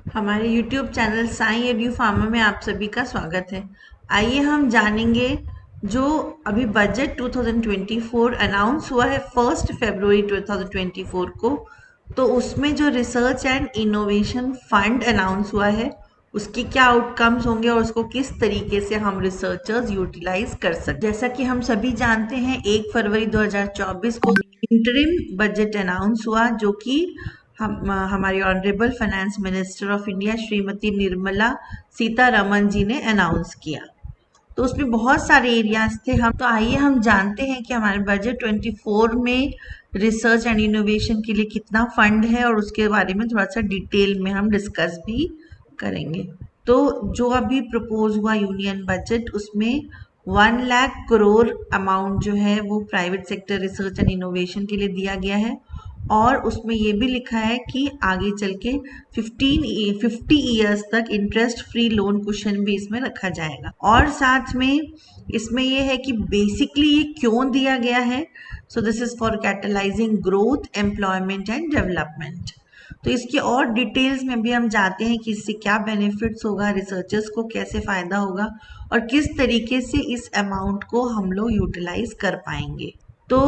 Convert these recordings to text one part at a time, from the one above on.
हमारे YouTube channel Sai edu pharma में आप सभी का स्वागत है। आइए हम जानेंगे जो अभी बजट 2024 अनाउंस हुआ है 1 फरवरी 2024 को। तो उसमें जो research and innovation fund announce हुआ है उसके क्या आउटकम्स होंगे और उसको किस तरीके से हम रिसर्चर्स यूटिलाइज कर सकते। जैसा कि हम सभी जानते हैं 1 फरवरी 2024 को इंटरिम बजट अनाउंस हुआ जो कि हमारी honourable finance minister of India Shrimati Nirmala Sitharaman ji ने अनाउंस किया। तो उसमें बहुत सारे एरियाज थे। हम तो आइए हम जानते हैं कि हमारे बजट 24 में रिसर्च एंड इनोवेशन के लिए कितना फंड है और उसके बारे में थोड़ा सा डिटेल में हम डिस्कस भी करेंगे। तो जो अभी प्रपोज हुआ यूनियन बजट उसमें 1 लाख करोड़ अमाउंट जो है वो private sector research and innovation के लिए दिया गया है और उसमें ये भी लिखा है कि आगे चल के 50 ईयर्स तक इंटरेस्ट फ्री लोन कुशन भी इसमें रखा जाएगा। और साथ में इसमें ये है कि बेसिकली ये क्यों दिया गया है। So this is for catalysing growth employment and development. तो इसकी और डिटेल्स में भी हम जाते हैं कि इससे क्या बेनिफिट्स होगा, रिसर्चर्स को कैसे फायदा होगा और किस तरीके से इस अमाउंट को हम लोग यूटिलाइज कर पाएंगे। तो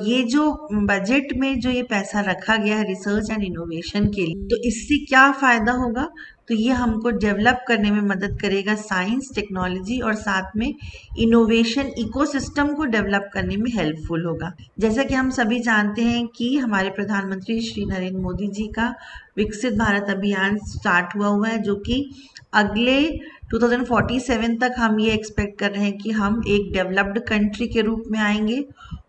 ये जो बजट में जो ये पैसा रखा गया है रिसर्च एंड इनोवेशन के लिए, तो इससे क्या फायदा होगा। तो ये हमको डेवलप करने में मदद करेगा, साइंस टेक्नोलॉजी और साथ में इनोवेशन इकोसिस्टम को डेवलप करने में हेल्पफुल होगा। जैसा कि हम सभी जानते हैं कि हमारे प्रधानमंत्री श्री नरेंद्र मोदी जी का विकसित भारत अभियान स्टार्ट हुआ है जो कि अगले 2047 तक हम ये एक्सपेक्ट कर रहे हैं कि हम एक डेवलप्ड कंट्री के रूप में आएंगे।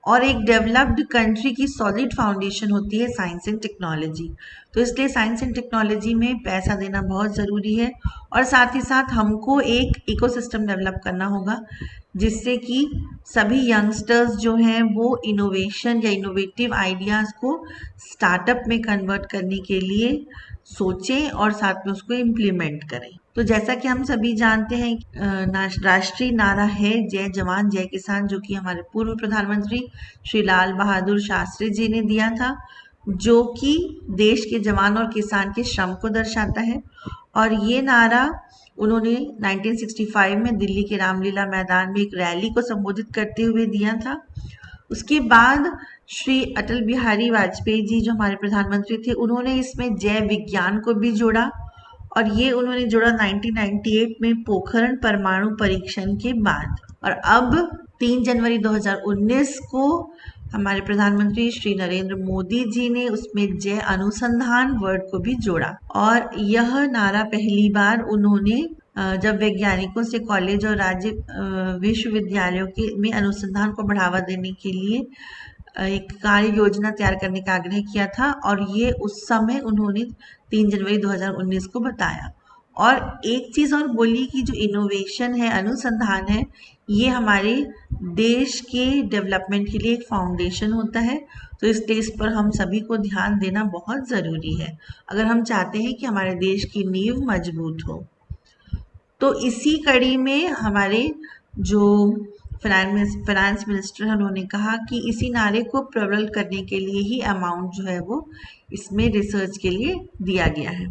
और एक डेवलप्ड कंट्री की सॉलिड फाउंडेशन होती है साइंस एंड टेक्नोलॉजी। तो इसलिए साइंस एंड टेक्नोलॉजी में पैसा देना बहुत ज़रूरी है और साथ ही साथ हमको एक इकोसिस्टम डेवलप करना होगा जिससे कि सभी यंगस्टर्स जो हैं वो इनोवेशन या इनोवेटिव आइडियाज़ को स्टार्टअप में कन्वर्ट करने के लिए सोचें और साथ में उसको इम्प्लीमेंट करें। तो जैसा कि हम सभी जानते हैं राष्ट्रीय नारा है जय जवान जय किसान, जो कि हमारे पूर्व प्रधानमंत्री श्री लाल बहादुर शास्त्री जी ने दिया था, जो कि देश के जवान और किसान के श्रम को दर्शाता है। और ये नारा उन्होंने 1965 में दिल्ली के रामलीला मैदान में एक रैली को संबोधित करते हुए दिया था। उसके बाद श्री अटल बिहारी वाजपेयी जी जो हमारे प्रधानमंत्री थे उन्होंने इसमें जय विज्ञान को भी जोड़ा और ये उन्होंने जोड़ा 1998 में पोखरण परमाणु परीक्षण के बाद। और अब 3 जनवरी 2019 को हमारे प्रधानमंत्री श्री नरेंद्र मोदी जी ने उसमें जय अनुसंधान वर्ड को भी जोड़ा। और यह नारा पहली बार उन्होंने जब वैज्ञानिकों से कॉलेज और राज्य विश्वविद्यालयों के में अनुसंधान को बढ़ावा देने के लिए एक कार्य योजना तैयार करने का आग्रह किया था और ये उस समय उन्होंने 3 जनवरी 2019 को बताया। और एक चीज़ और बोली कि जो इनोवेशन है, अनुसंधान है, ये हमारे देश के डेवलपमेंट के लिए एक फाउंडेशन होता है। तो इसलिए इस पर हम सभी को ध्यान देना बहुत ज़रूरी है अगर हम चाहते हैं कि हमारे देश की नींव मजबूत हो। तो इसी कड़ी में हमारे जो फाइनेंस मिनिस्टर हैं उन्होंने कहा कि इसी नारे को प्रबल करने के लिए ही अमाउंट जो है वो इसमें रिसर्च के लिए दिया गया है।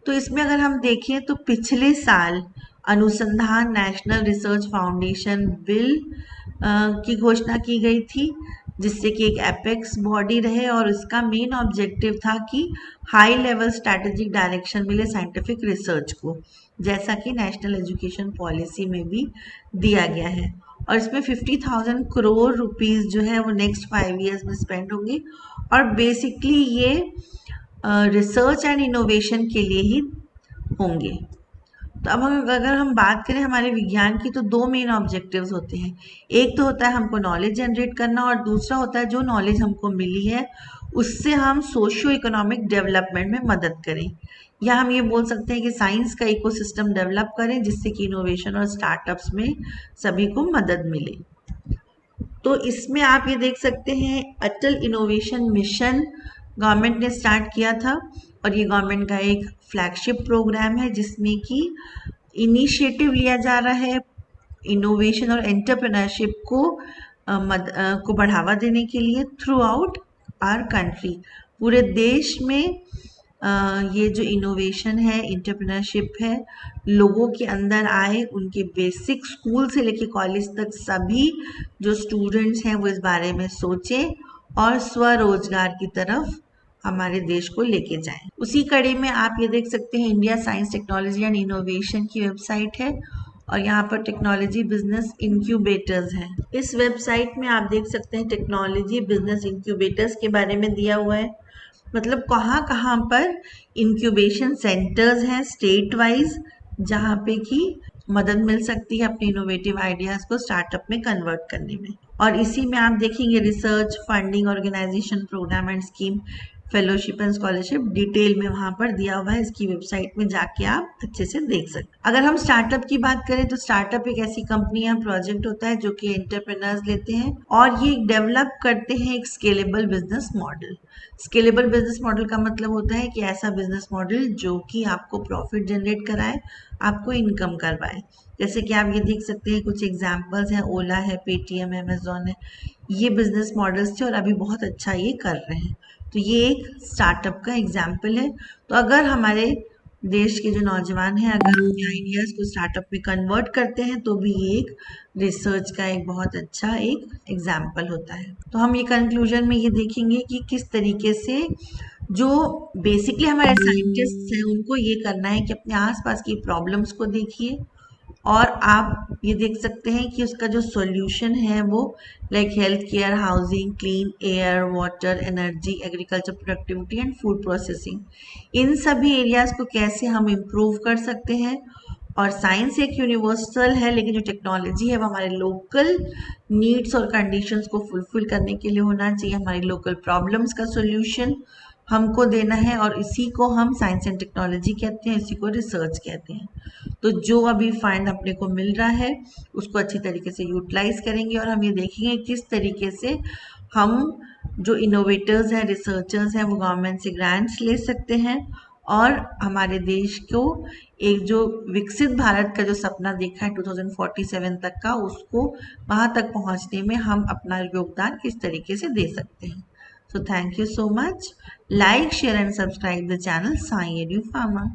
तो इसमें अगर हम देखें तो पिछले साल अनुसंधान नेशनल रिसर्च फाउंडेशन बिल की घोषणा की गई थी जिससे कि एक एपेक्स बॉडी रहे और इसका मेन ऑब्जेक्टिव था कि हाई लेवल स्ट्रैटेजिक डायरेक्शन मिले साइंटिफिक रिसर्च को, जैसा कि नेशनल एजुकेशन पॉलिसी में भी दिया गया है। और इसमें 50,000 करोड़ रुपीस जो है वो नेक्स्ट 5 ईयर्स में स्पेंड होंगे और बेसिकली ये रिसर्च एंड इनोवेशन के लिए ही होंगे। तो अब अगर हम बात करें हमारे विज्ञान की तो 2 मेन ऑब्जेक्टिव्स होते हैं। एक तो होता है हमको नॉलेज जनरेट करना और दूसरा होता है जो नॉलेज हमको मिली है उससे हम सोशियो इकोनॉमिक डेवलपमेंट में मदद करें, या हम ये बोल सकते हैं कि साइंस का इकोसिस्टम डेवलप करें जिससे कि इनोवेशन और स्टार्टअप्स में सभी को मदद मिले। तो इसमें आप ये देख सकते हैं अटल इनोवेशन मिशन गवर्नमेंट ने स्टार्ट किया था और ये गवर्नमेंट का एक फ्लैगशिप प्रोग्राम है जिसमें कि इनिशिएटिव लिया जा रहा है इनोवेशन और एंटरप्रेन्योरशिप को बढ़ावा देने के लिए थ्रू आउट आवर कंट्री। पूरे देश में ये जो इनोवेशन है, एंटरप्रेन्योरशिप है, लोगों के अंदर आए, उनके बेसिक स्कूल से लेके कॉलेज तक सभी जो स्टूडेंट्स हैं वो इस बारे में सोचें और स्वरोजगार की तरफ हमारे देश को लेके जाएं। उसी कड़ी में आप ये देख सकते हैं, India science technology and innovation की वेबसाइट है और यहाँ पर टेक्नोलॉजी बिजनेस इंक्यूबेटर्स हैं। इस वेबसाइट में आप देख सकते हैं टेक्नोलॉजी बिजनेस इंक्यूबेटर्स के बारे में दिया हुआ है, मतलब कहाँ कहाँ पर इंक्यूबेशन सेंटर्स हैं स्टेट वाइज, जहाँ पे कि मदद मिल सकती है अपने इनोवेटिव आइडियाज को स्टार्टअप में कन्वर्ट करने में। और इसी में आप देखेंगे research, funding, organisation, programme and scheme, fellowship and scholarship detail में वहां पर दिया हुआ है। इसकी वेबसाइट में जाके आप अच्छे से देख सकते हैं। अगर हम स्टार्टअप की बात करें तो स्टार्टअप एक ऐसी कंपनी या प्रोजेक्ट होता है जो कि एंटरप्रेन्योर्स लेते हैं और ये डेवलप करते हैं एक scalable business model. Scalable business model का मतलब होता है कि ऐसा बिजनेस मॉडल जो कि आपको प्रॉफिट जनरेट कराए, आपको इनकम करवाए। जैसे कि आप ये देख सकते हैं, कुछ एग्जांपल्स हैं, ओला है, पेटीएम है, अमेजोन है, ये बिजनेस मॉडल्स थे और अभी बहुत अच्छा ये कर रहे हैं। तो ये एक स्टार्टअप का एग्जाम्पल है। तो अगर हमारे देश के जो नौजवान हैं अगर अपने आइडियाज को स्टार्टअप में कन्वर्ट करते हैं तो भी ये एक रिसर्च का एक बहुत अच्छा एक एग्जाम्पल होता है। तो हम ये कंक्लूजन में ये देखेंगे कि किस तरीके से जो बेसिकली हमारे साइंटिस्ट हैं उनको ये करना है कि अपने आसपास की प्रॉब्लम्स को देखिए और आप ये देख सकते हैं कि उसका जो सॉल्यूशन है वो like health care, housing, clean air, water, energy, agriculture, productivity and food processing, इन सभी एरियाज को कैसे हम इम्प्रूव कर सकते हैं। और साइंस एक यूनिवर्सल है, लेकिन जो टेक्नोलॉजी है वो हमारे लोकल नीड्स और कंडीशंस को फुलफिल करने के लिए होना चाहिए। हमारी लोकल प्रॉब्लम्स का सॉल्यूशन हमको देना है और इसी को हम साइंस एंड टेक्नोलॉजी कहते हैं, इसी को रिसर्च कहते हैं। तो जो अभी फाइंड अपने को मिल रहा है उसको अच्छी तरीके से यूटिलाइज करेंगे और हम ये देखेंगे किस तरीके से हम जो इनोवेटर्स हैं, रिसर्चर्स हैं, वो गवर्नमेंट से ग्रांट्स ले सकते हैं और हमारे देश को एक जो विकसित भारत का जो सपना देखा है 2047 तक का, उसको वहां तक पहुंचने में हम अपना योगदान किस तरीके से दे सकते हैं। So thank you so much. Like, share and subscribe the channel Sai Edu Pharma.